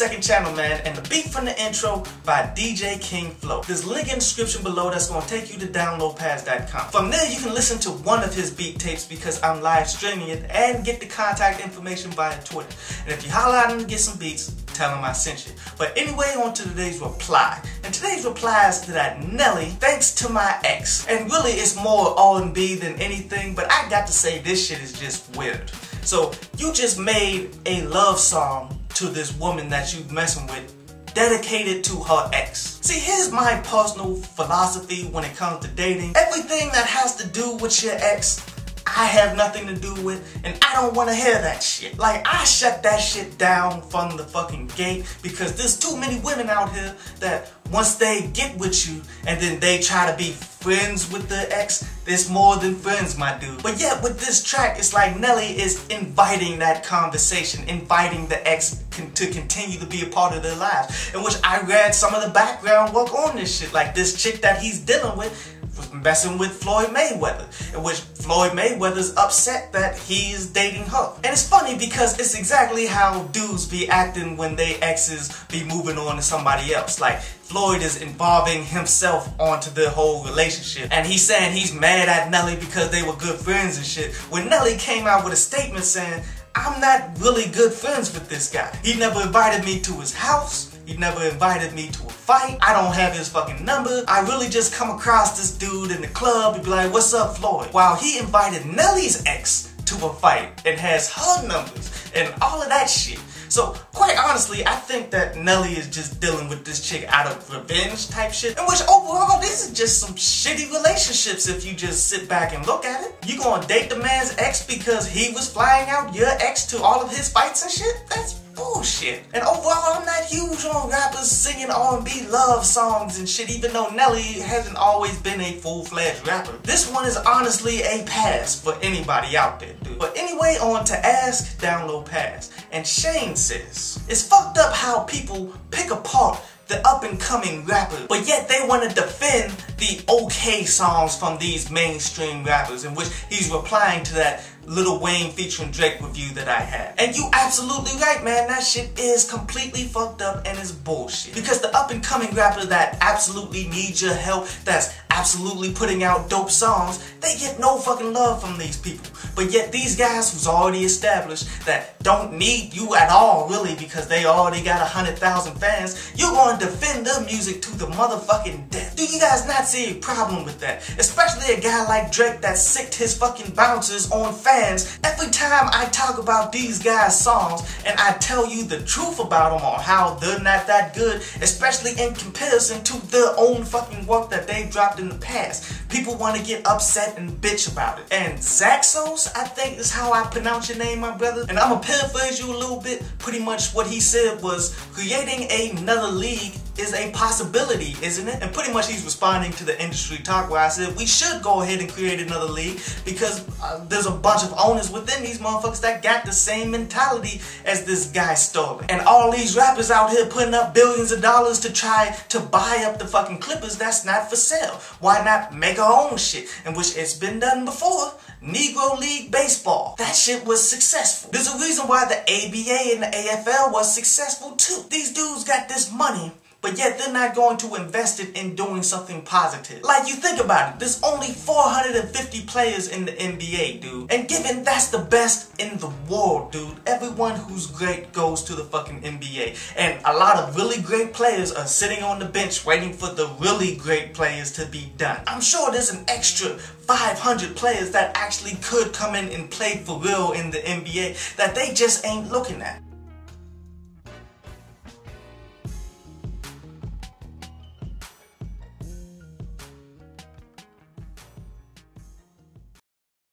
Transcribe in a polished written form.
second channel, man, and the beat from the intro by DJ King Flow. There's a link in the description below that's going to take you to downloadpads.com. From there, you can listen to one of his beat tapes because I'm live streaming it and get the contact information via Twitter. And if you holler at him to get some beats, tell him I sent you. But anyway, on to today's reply. And today's reply is to that Nelly, thanks to my ex. And really, it's more R&B than anything, but I got to say this shit is just weird. So, you just made a love song to this woman that you messing with, dedicated to her ex. See, here's my personal philosophy when it comes to dating. Everything that has to do with your ex, I have nothing to do with, and I don't want to hear that shit. Like, I shut that shit down from the fucking gate because there's too many women out here that once they get with you and then they try to be friends with the ex, there's more than friends, my dude. But yet with this track, it's like Nelly is inviting that conversation, inviting the ex to continue to be a part of their lives, in which I read some of the background work on this shit. Like, this chick that he's dealing with was messing with Floyd Mayweather, in which Floyd Mayweather's upset that he is dating her. And it's funny because it's exactly how dudes be acting when they exes be moving on to somebody else. Like, Floyd is involving himself onto the whole relationship, and he's saying he's mad at Nelly because they were good friends and shit, when Nelly came out with a statement saying, I'm not really good friends with this guy. He never invited me to his house. He never invited me to a fight. I don't have his fucking number. I really just come across this dude in the club and be like, what's up, Floyd? While he invited Nelly's ex to a fight and has her numbers and all of that shit. So, quite honestly, I think that Nelly is just dealing with this chick out of revenge type shit, in which overall, these are just some shitty relationships if you just sit back and look at it. You gonna date the man's ex because he was flying out your ex to all of his fights and shit? That's bullshit. And overall, I'm not huge on rappers singing R&B love songs and shit, even though Nelly hasn't always been a full-fledged rapper. This one is honestly a pass for anybody out there, dude. But anyway, on to Ask, Download, Pass. And Shane says, it's fucked up how people pick apart the up-and-coming rapper, but yet they want to defend the okay songs from these mainstream rappers, in which he's replying to that Lil Wayne featuring Drake review that I had. And you absolutely right, man, that shit is completely fucked up and is bullshit. Because the up-and-coming rapper that absolutely needs your help, that's absolutely putting out dope songs, they get no fucking love from these people. But yet these guys who's already established that don't need you at all, really, because they already got 100,000 fans, you're going to defend their music to the motherfucking death. Do you guys not see a problem with that? Especially a guy like Drake that sicked his fucking bouncers on fans. Every time I talk about these guys' songs and I tell you the truth about them or how they're not that good, especially in comparison to their own fucking work that they've dropped in the past, people want to get upset and bitch about it. And Zaxos, I think is how I pronounce your name, my brother, and I'm gonna paraphrase you a little bit. Pretty much what he said was, creating another league is a possibility, isn't it? And pretty much he's responding to the industry talk where I said we should go ahead and create another league because there's a bunch of owners within these motherfuckers that got the same mentality as this guy Sterling. And all these rappers out here putting up billions of dollars to try to buy up the fucking Clippers, that's not for sale. Why not make our own shit? In which it's been done before. Negro League Baseball. That shit was successful. There's a reason why the ABA and the AFL was successful too. These dudes got this money, but yet they're not going to invest it in doing something positive. Like, you think about it, there's only 450 players in the NBA, dude. And given that's the best in the world, dude, everyone who's great goes to the fucking NBA. And a lot of really great players are sitting on the bench waiting for the really great players to be done. I'm sure there's an extra 500 players that actually could come in and play for real in the NBA that they just ain't looking at.